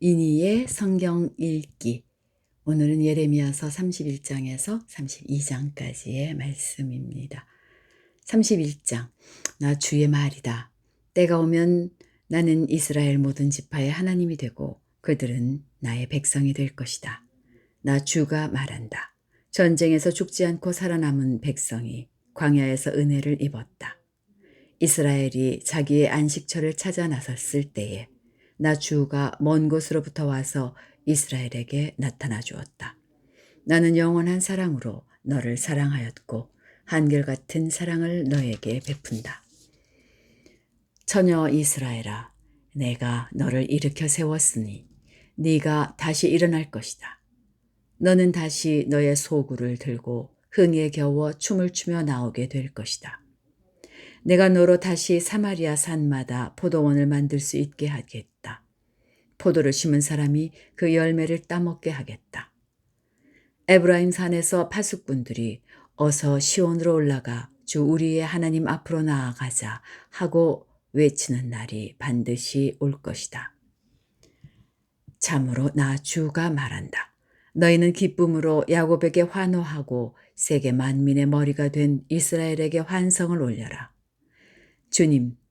이니의 성경 읽기. 오늘은 예레미야서 31장에서 32장까지의 말씀입니다. 31장. 나 주의 말이다. 때가 오면 나는 이스라엘 모든 지파의 하나님이 되고 그들은 나의 백성이 될 것이다. 나 주가 말한다. 전쟁에서 죽지 않고 살아남은 백성이 광야에서 은혜를 입었다. 이스라엘이 자기의 안식처를 찾아 나섰을 때에 나 주가 먼 곳으로부터 와서 이스라엘에게 나타나 주었다. 나는 영원한 사랑으로 너를 사랑하였고 한결같은 사랑을 너에게 베푼다. 처녀 이스라엘아, 내가 너를 일으켜 세웠으니 네가 다시 일어날 것이다. 너는 다시 너의 소구를 들고 흥에 겨워 춤을 추며 나오게 될 것이다. 내가 너로 다시 사마리아 산마다 포도원을 만들 수 있게 하겠다. 포도를 심은 사람이 그 열매를 따먹게 하겠다. 에브라임 산에서 파수꾼들이 어서 시온으로 올라가 주 우리의 하나님 앞으로 나아가자 하고 외치는 날이 반드시 올 것이다. 참으로 나 주가 말한다. 너희는 기쁨으로 야곱에게 환호하고 세계 만민의 머리가 된 이스라엘에게 환성을 올려라.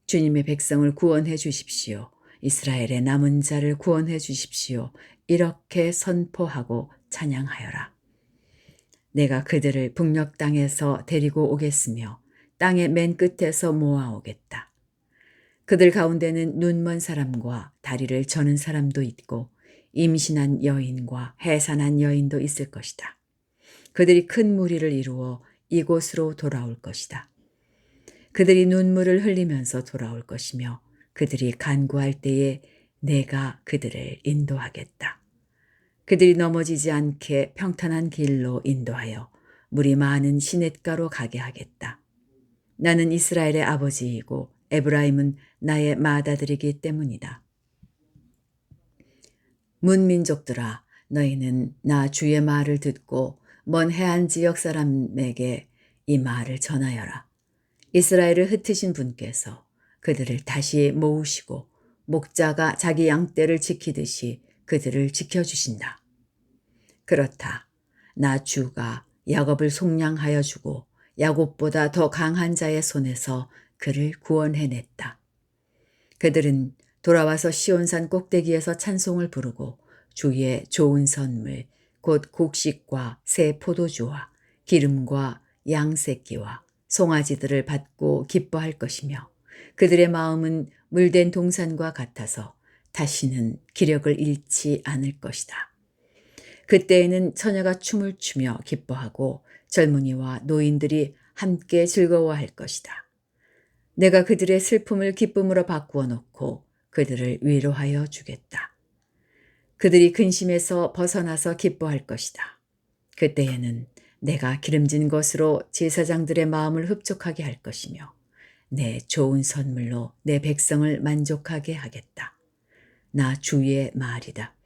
주님의 백성을 구원해 주십시오. 이스라엘의 남은 자를 구원해 주십시오. 이렇게 선포하고 찬양하여라. 내가 그들을 북녘 땅에서 데리고 오겠으며 땅의 맨 끝에서 모아오겠다. 그들 가운데는 눈먼 사람과 다리를 저는 사람도 있고 임신한 여인과 해산한 여인도 있을 것이다. 그들이 큰 무리를 이루어 이곳으로 돌아올 것이다. 그들이 눈물을 흘리면서 돌아올 것이며 그들이 간구할 때에 내가 그들을 인도하겠다. 그들이 넘어지지 않게 평탄한 길로 인도하여 물이 많은 시냇가로 가게 하겠다. 나는 이스라엘의 아버지이고 에브라임은 나의 맏아들이기 때문이다. 문민족들아, 너희는 나 주의 말을 듣고 먼 해안 지역 사람에게 이 말을 전하여라. 이스라엘을 흩으신 분께서 그들을 다시 모으시고 목자가 자기 양떼를 지키듯이 그들을 지켜주신다. 그렇다. 나 주가 야곱을 속량하여 주고 야곱보다 더 강한 자의 손에서 그를 구원해냈다. 그들은 돌아와서 시온산 꼭대기에서 찬송을 부르고 주의 좋은 선물 곧 곡식과 새 포도주와 기름과 양새끼와 송아지들을 받고 기뻐할 것이며 그들의 마음은 물된 동산과 같아서 다시는 기력을 잃지 않을 것이다. 그때에는 처녀가 춤을 추며 기뻐하고 젊은이와 노인들이 함께 즐거워할 것이다. 내가 그들의 슬픔을 기쁨으로 바꾸어 놓고 그들을 위로하여 주겠다. 그들이 근심에서 벗어나서 기뻐할 것이다. 그때에는 내가 기름진 것으로 제사장들의 마음을 흡족하게 할 것이며 내 좋은 선물로 내 백성을 만족하게 하겠다. 나 주의 말이다.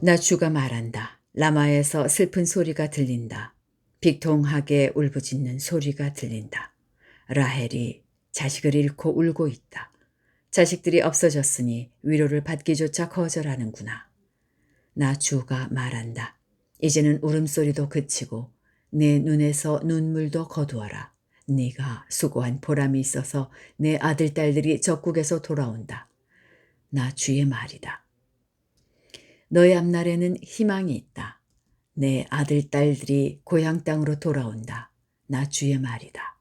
나 주가 말한다. 라마에서 슬픈 소리가 들린다. 빅통하게 울부짖는 소리가 들린다. 라헬이 자식을 잃고 울고 있다. 자식들이 없어졌으니 위로를 받기조차 거절하는구나. 나 주가 말한다. 이제는 울음소리도 그치고 내 눈에서 눈물도 거두어라. 네가 수고한 보람이 있어서 내 아들 딸들이 적국에서 돌아온다. 나 주의 말이다. 너의 앞날에는 희망이 있다. 내 아들 딸들이 고향 땅으로 돌아온다. 나 주의 말이다.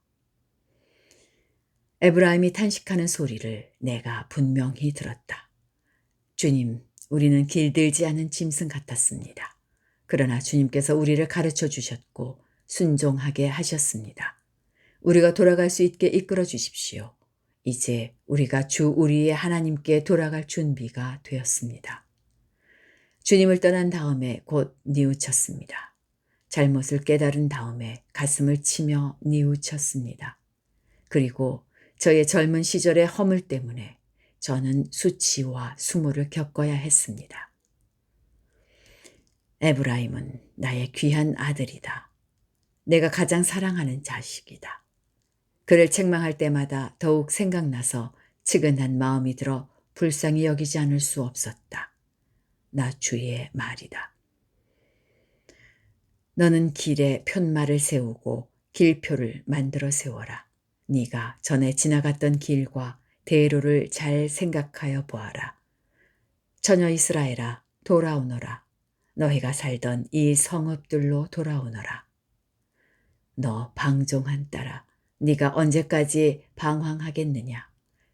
에브라임이 탄식하는 소리를 내가 분명히 들었다. 주님, 우리는 길들지 않은 짐승 같았습니다. 그러나 주님께서 우리를 가르쳐 주셨고 순종하게 하셨습니다. 우리가 돌아갈 수 있게 이끌어 주십시오. 이제 우리가 주 우리의 하나님께 돌아갈 준비가 되었습니다. 주님을 떠난 다음에 곧 뉘우쳤습니다. 잘못을 깨달은 다음에 가슴을 치며 뉘우쳤습니다. 그리고 저의 젊은 시절의 허물 때문에 저는 수치와 수모를 겪어야 했습니다. 에브라임은 나의 귀한 아들이다. 내가 가장 사랑하는 자식이다. 그를 책망할 때마다 더욱 생각나서 측은한 마음이 들어 불쌍히 여기지 않을 수 없었다. 나 주의 말이다. 너는 길에 편말을 세우고 길표를 만들어 세워라. 네가 전에 지나갔던 길과 대로를 잘 생각하여 보아라. 처녀 이스라엘아, 돌아오너라. 너희가 살던 이 성읍들로 돌아오너라. 너 방종한 딸아, 네가 언제까지 방황하겠느냐.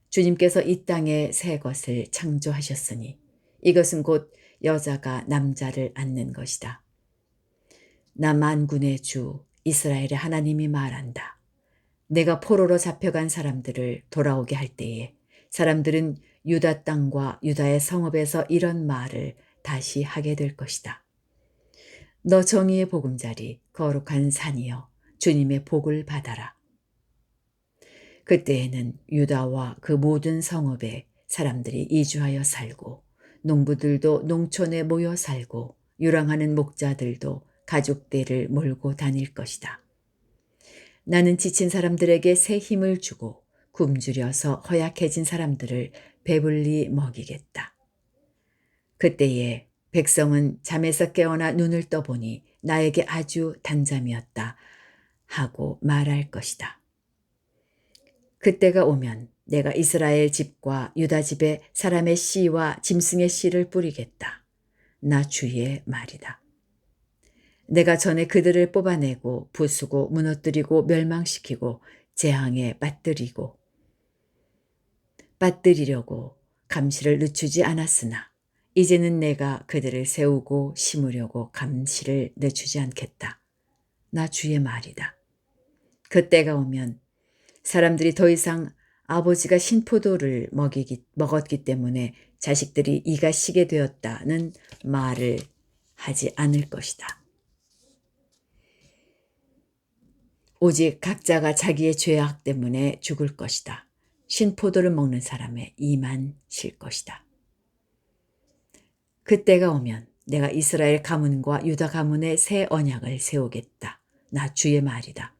주님께서 이 땅에 새 것을 창조하셨으니 이것은 곧 여자가 남자를 안는 것이다. 나 만군의 주 이스라엘의 하나님이 말한다. 내가 포로로 잡혀간 사람들을 돌아오게 할 때에 사람들은 유다 땅과 유다의 성읍에서 이런 말을 다시 하게 될 것이다. 너 정의의 보금자리 거룩한 산이여 주님의 복을 받아라. 그때에는 유다와 그 모든 성읍에 사람들이 이주하여 살고 농부들도 농촌에 모여 살고 유랑하는 목자들도 가족들을 몰고 다닐 것이다. 나는 지친 사람들에게 새 힘을 주고 굶주려서 허약해진 사람들을 배불리 먹이겠다. 그때에 백성은 잠에서 깨어나 눈을 떠보니 나에게 아주 단잠이었다 하고 말할 것이다. 그때가 오면 내가 이스라엘 집과 유다 집에 사람의 씨와 짐승의 씨를 뿌리겠다. 나 주의 말이다. 내가 전에 그들을 뽑아내고 부수고 무너뜨리고 멸망시키고 재앙에 빠뜨리려고 감시를 늦추지 않았으나 이제는 내가 그들을 세우고 심으려고 감시를 늦추지 않겠다. 나 주의 말이다. 그때가 오면 사람들이 더 이상 아버지가 신포도를 먹었기 때문에 자식들이 이가 시게 되었다는 말을 하지 않을 것이다. 오직 각자가 자기의 죄악 때문에 죽을 것이다. 신포도를 먹는 사람의 이만 실 것이다. 그때가 오면 내가 이스라엘 가문과 유다 가문에 새 언약을 세우겠다. 나 주의 말이다.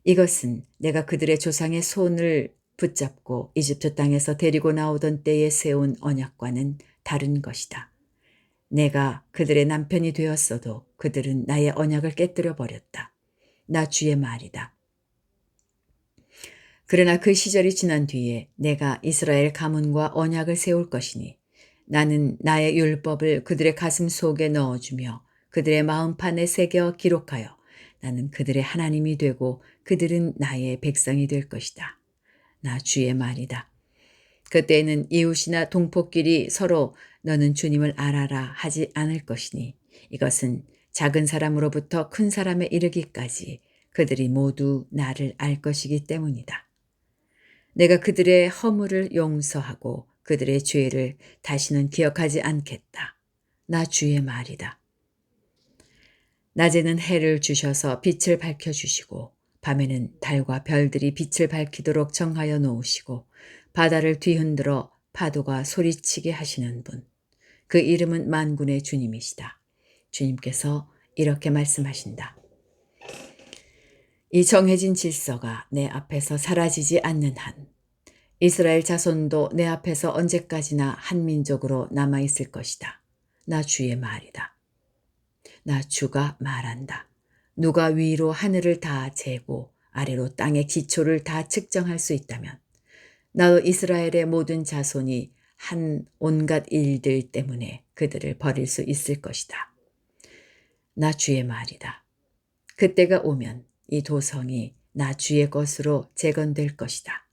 이것은 내가 그들의 조상의 손을 붙잡고 이집트 땅에서 데리고 나오던 때에 세운 언약과는 다른 것이다. 내가 그들의 남편이 되었어도 그들은 나의 언약을 깨뜨려 버렸다. 나 주의 말이다. 그러나 그 시절이 지난 뒤에 내가 이스라엘 가문과 언약을 세울 것이니 나는 나의 율법을 그들의 가슴 속에 넣어주며 그들의 마음판에 새겨 기록하여 나는 그들의 하나님이 되고 그들은 나의 백성이 될 것이다. 나 주의 말이다. 그때에는 이웃이나 동포끼리 서로 너는 주님을 알아라 하지 않을 것이니 이것은 작은 사람으로부터 큰 사람에 이르기까지 그들이 모두 나를 알 것이기 때문이다. 내가 그들의 허물을 용서하고 그들의 죄를 다시는 기억하지 않겠다. 나 주의 말이다. 낮에는 해를 주셔서 빛을 밝혀주시고 밤에는 달과 별들이 빛을 밝히도록 정하여 놓으시고 바다를 뒤흔들어 파도가 소리치게 하시는 분. 그 이름은 만군의 주님이시다. 주님께서 이렇게 말씀하신다. 이 정해진 질서가 내 앞에서 사라지지 않는 한 이스라엘 자손도 내 앞에서 언제까지나 한 민족으로 남아있을 것이다. 나 주의 말이다. 나 주가 말한다. 누가 위로 하늘을 다 재고 아래로 땅의 기초를 다 측정할 수 있다면 나도 이스라엘의 모든 자손이 한 온갖 일들 때문에 그들을 버릴 수 있을 것이다. 나 주의 말이다. 그때가 오면 이 도성이 나 주의 것으로 재건될 것이다.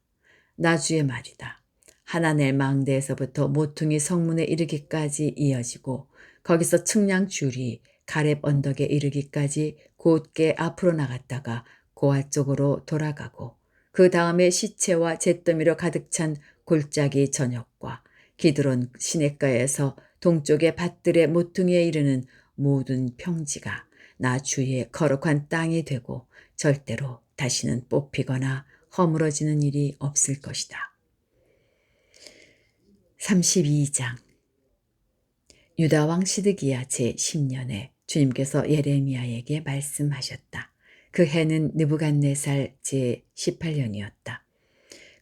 나 주의 말이다. 하나넬 망대에서부터 모퉁이 성문에 이르기까지 이어지고 거기서 측량줄이 가렙 언덕에 이르기까지 곧게 앞으로 나갔다가 고아 쪽으로 돌아가고 그 다음에 시체와 잿더미로 가득 찬 골짜기 전역과 기드론 시냇가에서 동쪽의 밭들의 모퉁이에 이르는 모든 평지가 나 주의 거룩한 땅이 되고 절대로 다시는 뽑히거나 허물어지는 일이 없을 것이다. 32장 유다 왕 시드기야 제10년에 주님께서 예레미야에게 말씀하셨다. 그 해는 느부갓네살 제18년이었다.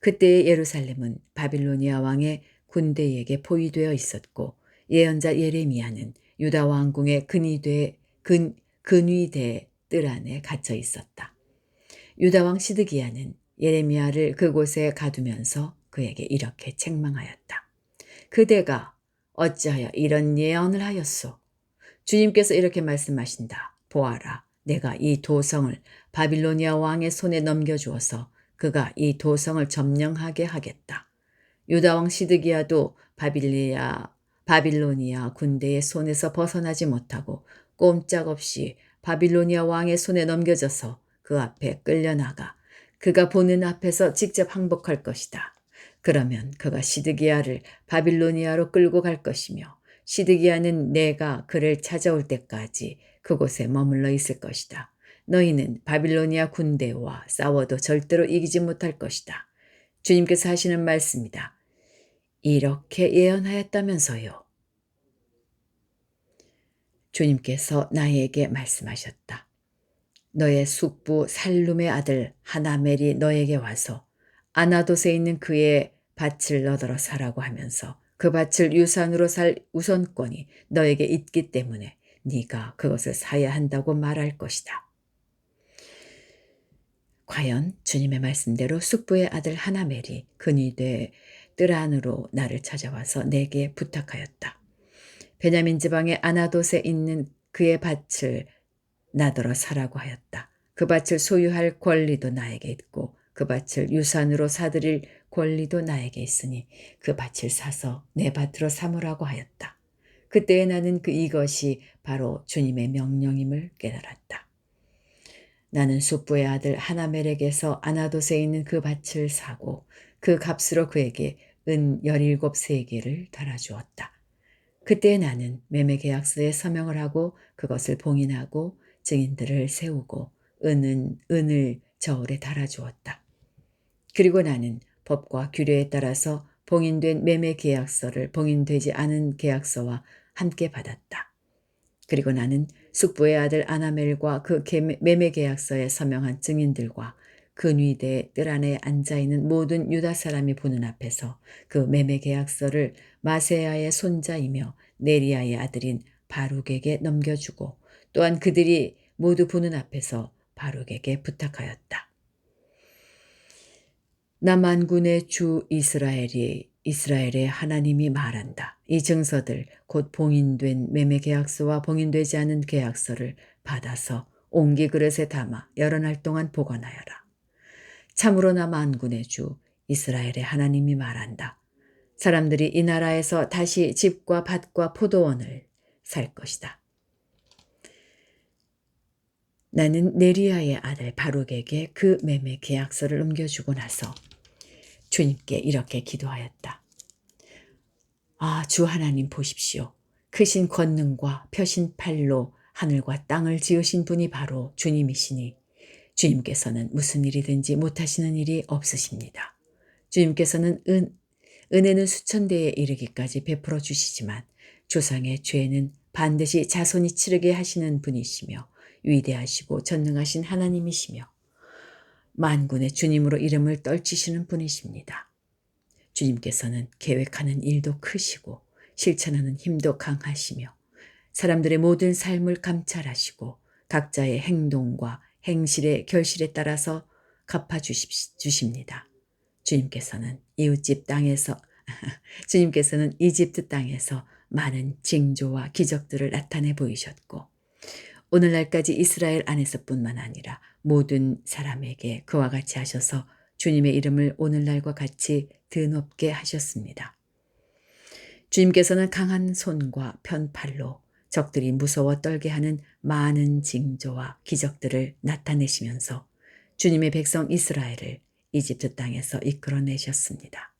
그때의 예루살렘은 바빌로니아 왕의 군대에게 포위되어 있었고 예언자 예레미야는 유다 왕궁의 근위대 뜰 안에 갇혀 있었다. 유다 왕 시드기야는 예레미야를 그곳에 가두면서 그에게 이렇게 책망하였다. 그대가 어찌하여 이런 예언을 하였소? 주님께서 이렇게 말씀하신다. 보아라, 내가 이 도성을 바빌로니아 왕의 손에 넘겨주어서 그가 이 도성을 점령하게 하겠다. 유다 왕 시드기야도 바빌로니아 군대의 손에서 벗어나지 못하고 꼼짝없이 바빌로니아 왕의 손에 넘겨져서 그 앞에 끌려나가 그가 보는 앞에서 직접 항복할 것이다. 그러면 그가 시드기야를 바빌로니아로 끌고 갈 것이며 시드기야는 내가 그를 찾아올 때까지 그곳에 머물러 있을 것이다. 너희는 바빌로니아 군대와 싸워도 절대로 이기지 못할 것이다. 주님께서 하시는 말씀이다. 이렇게 예언하였다면서요. 주님께서 나에게 말씀하셨다. 너의 숙부 살룸의 아들 하나멜이 너에게 와서 아나돗에 있는 그의 밭을 너더러 사라고 하면서 그 밭을 유산으로 살 우선권이 너에게 있기 때문에 네가 그것을 사야 한다고 말할 것이다. 과연 주님의 말씀대로 숙부의 아들 하나멜이 근위대 뜰 안으로 나를 찾아와서 내게 부탁하였다. 베냐민 지방의 아나돗에 있는 그의 밭을 나더러 사라고 하였다. 그 밭을 소유할 권리도 나에게 있고 그 밭을 유산으로 사들일 권리도 나에게 있으니 그 밭을 사서 내 밭으로 삼으라고 하였다. 그때에 나는 이것이 바로 주님의 명령임을 깨달았다. 나는 숙부의 아들 하나멜에게서 아나돗에 있는 그 밭을 사고 그 값으로 그에게 은 17세겔을 달아주었다. 그때 나는 매매계약서에 서명을 하고 그것을 봉인하고 증인들을 세우고 은을 저울에 달아주었다. 그리고 나는 법과 규례에 따라서 봉인된 매매계약서를 봉인되지 않은 계약서와 함께 받았다. 그리고 나는 숙부의 아들 아나멜과 그 매매계약서에 서명한 증인들과 근위대 뜰 안에 앉아있는 모든 유다 사람이 보는 앞에서 그 매매계약서를 마세야의 손자이며 네리야의 아들인 바룩에게 넘겨주고 또한 그들이 모두 보는 앞에서 바룩에게 부탁하였다. 나 만군의 주 이스라엘의 하나님이 말한다. 이 증서들 곧 봉인된 매매계약서와 봉인되지 않은 계약서를 받아서 옹기 그릇에 담아 여러 날 동안 보관하여라. 참으로 나 만군의 주 이스라엘의 하나님이 말한다. 사람들이 이 나라에서 다시 집과 밭과 포도원을 살 것이다. 나는 네리야의 아들 바룩에게 그 매매 계약서를 넘겨주고 나서 주님께 이렇게 기도하였다. 아, 주 하나님 보십시오. 크신 권능과 펴신 팔로 하늘과 땅을 지으신 분이 바로 주님이시니 주님께서는 무슨 일이든지 못하시는 일이 없으십니다. 주님께서는 은혜는 수천 대에 이르기까지 베풀어 주시지만 조상의 죄는 반드시 자손이 치르게 하시는 분이시며 위대하시고 전능하신 하나님이시며 만군의 주님으로 이름을 떨치시는 분이십니다. 주님께서는 계획하는 일도 크시고 실천하는 힘도 강하시며 사람들의 모든 삶을 감찰하시고 각자의 행동과 행실의 결실에 따라서 갚아주십니다. 주님께서는 주님께서는 이집트 땅에서 많은 징조와 기적들을 나타내 보이셨고 오늘날까지 이스라엘 안에서뿐만 아니라 모든 사람에게 그와 같이 하셔서 주님의 이름을 오늘날과 같이 드높게 하셨습니다. 주님께서는 강한 손과 편팔로 적들이 무서워 떨게 하는 많은 징조와 기적들을 나타내시면서 주님의 백성 이스라엘을 이집트 땅에서 이끌어내셨습니다.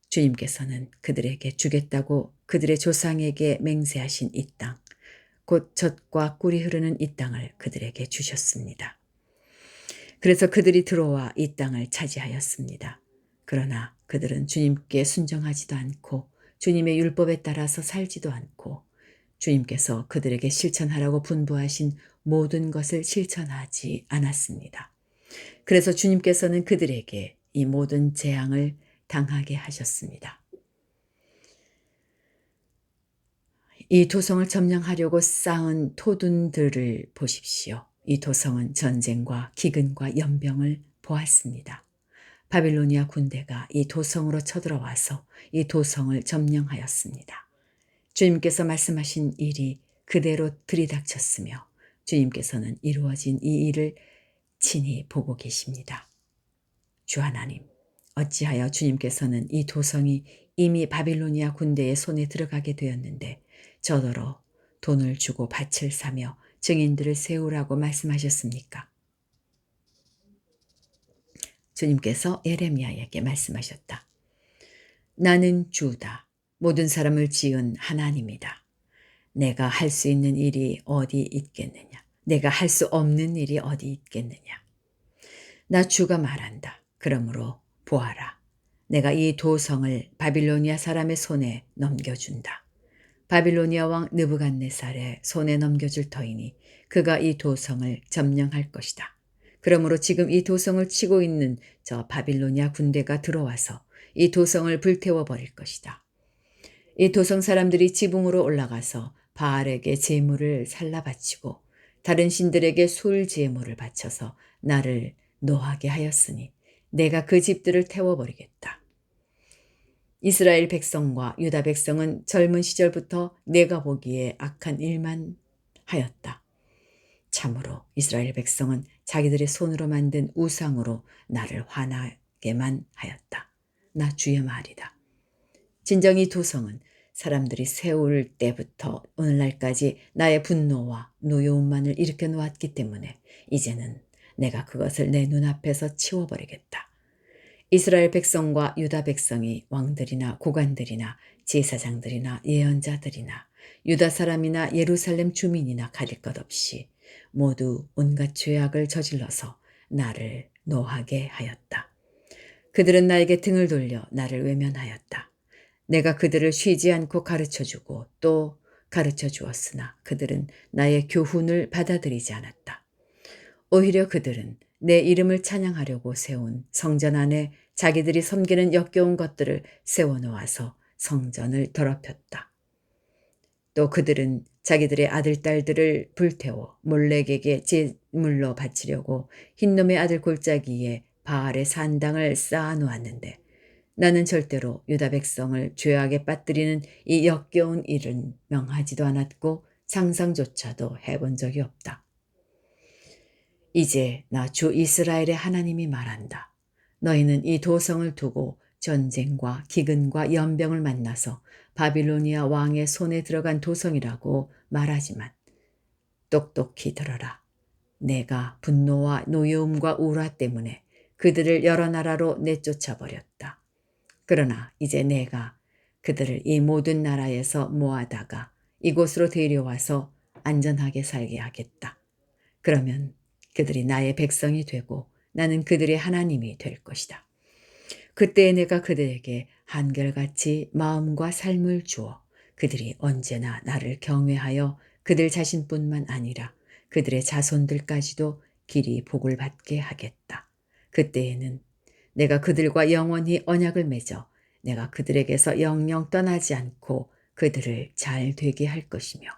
주님께서는 그들에게 주겠다고 그들의 조상에게 맹세하신 이 땅, 곧 젖과 꿀이 흐르는 이 땅을 그들에게 주셨습니다. 그래서 그들이 들어와 이 땅을 차지하였습니다. 그러나 그들은 주님께 순종하지도 않고 주님의 율법에 따라서 살지도 않고 주님께서 그들에게 실천하라고 분부하신 모든 것을 실천하지 않았습니다. 그래서 주님께서는 그들에게 이 모든 재앙을 당하게 하셨습니다. 이 도성을 점령하려고 쌓은 토둔들을 보십시오. 이 도성은 전쟁과 기근과 연병을 보았습니다. 바빌로니아 군대가 이 도성으로 쳐들어와서 이 도성을 점령하였습니다. 주님께서 말씀하신 일이 그대로 들이닥쳤으며 주님께서는 이루어진 이 일을 친히 보고 계십니다. 주 하나님, 어찌하여 주님께서는 이 도성이 이미 바빌로니아 군대의 손에 들어가게 되었는데 저더러 돈을 주고 밭을 사며 증인들을 세우라고 말씀하셨습니까? 주님께서 예레미야에게 말씀하셨다. 나는 주다. 모든 사람을 지은 하나님이다. 내가 할 수 있는 일이 어디 있겠느냐? 내가 할 수 없는 일이 어디 있겠느냐? 나 주가 말한다. 그러므로 보아라. 내가 이 도성을 바빌로니아 사람의 손에 넘겨준다. 바빌로니아 왕 느부갓네살의 손에 넘겨줄 터이니 그가 이 도성을 점령할 것이다. 그러므로 지금 이 도성을 치고 있는 저 바빌로니아 군대가 들어와서 이 도성을 불태워 버릴 것이다. 이 도성 사람들이 지붕으로 올라가서 바알에게 제물을 살라 바치고 다른 신들에게 술 제물을 바쳐서 나를 노하게 하였으니 내가 그 집들을 태워버리겠다. 이스라엘 백성과 유다 백성은 젊은 시절부터 내가 보기에 악한 일만 하였다. 참으로 이스라엘 백성은 자기들의 손으로 만든 우상으로 나를 화나게만 하였다. 나 주의 말이다. 진정 이 도성은 사람들이 세울 때부터 오늘날까지 나의 분노와 노여움만을 일으켜 놓았기 때문에 이제는 내가 그것을 내 눈앞에서 치워버리겠다. 이스라엘 백성과 유다 백성이 왕들이나 고관들이나 제사장들이나 예언자들이나 유다 사람이나 예루살렘 주민이나 가릴 것 없이 모두 온갖 죄악을 저질러서 나를 노하게 하였다. 그들은 나에게 등을 돌려 나를 외면하였다. 내가 그들을 쉬지 않고 가르쳐주고 또 가르쳐 주었으나 그들은 나의 교훈을 받아들이지 않았다. 오히려 그들은 내 이름을 찬양하려고 세운 성전 안에 자기들이 섬기는 역겨운 것들을 세워놓아서 성전을 더럽혔다. 또 그들은 자기들의 아들, 딸들을 불태워 몰렉에게 제물로 바치려고 흰놈의 아들 골짜기에 바알의 산당을 쌓아놓았는데 나는 절대로 유다 백성을 죄악에 빠뜨리는 이 역겨운 일은 명하지도 않았고 상상조차도 해본 적이 없다. 이제 나 주 이스라엘의 하나님이 말한다. 너희는 이 도성을 두고 전쟁과 기근과 연병을 만나서 바빌로니아 왕의 손에 들어간 도성이라고 말하지만 똑똑히 들어라. 내가 분노와 노여움과 우라 때문에 그들을 여러 나라로 내쫓아버렸다. 그러나 이제 내가 그들을 이 모든 나라에서 모아다가 이곳으로 데려와서 안전하게 살게 하겠다. 그러면 그들이 나의 백성이 되고 나는 그들의 하나님이 될 것이다. 그때 내가 그들에게 한결같이 마음과 삶을 주어 그들이 언제나 나를 경외하여 그들 자신뿐만 아니라 그들의 자손들까지도 길이 복을 받게 하겠다. 그때에는 내가 그들과 영원히 언약을 맺어 내가 그들에게서 영영 떠나지 않고 그들을 잘 되게 할 것이며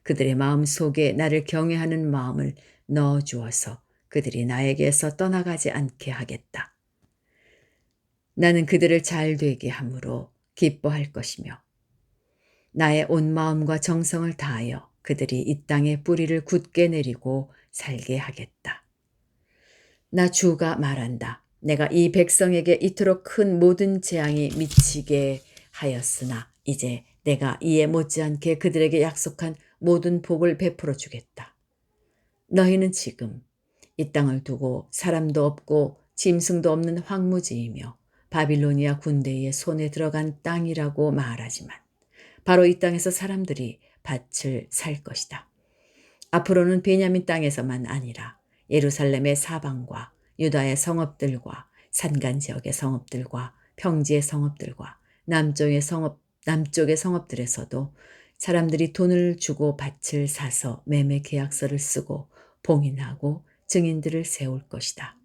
그들의 마음 속에 나를 경외하는 마음을 넣어주어서 그들이 나에게서 떠나가지 않게 하겠다. 나는 그들을 잘 되게 함으로 기뻐할 것이며 나의 온 마음과 정성을 다하여 그들이 이 땅에 뿌리를 굳게 내리고 살게 하겠다. 나 주가 말한다. 내가 이 백성에게 이토록 큰 모든 재앙이 미치게 하였으나 이제 내가 이에 못지않게 그들에게 약속한 모든 복을 베풀어 주겠다. 너희는 지금 이 땅을 두고 사람도 없고 짐승도 없는 황무지이며 바빌로니아 군대의 손에 들어간 땅이라고 말하지만 바로 이 땅에서 사람들이 밭을 살 것이다. 앞으로는 베냐민 땅에서만 아니라 예루살렘의 사방과 유다의 성읍들과 산간 지역의 성읍들과 평지의 성읍들과 남쪽의 성읍들에서도 사람들이 돈을 주고 밭을 사서 매매 계약서를 쓰고 봉인하고 증인들을 세울 것이다.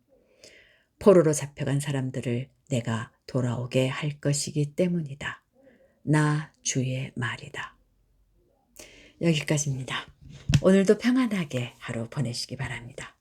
포로로 잡혀간 사람들을 내가 돌아오게 할 것이기 때문이다. 나 주의 말이다. 여기까지입니다. 오늘도 평안하게 하루 보내시기 바랍니다.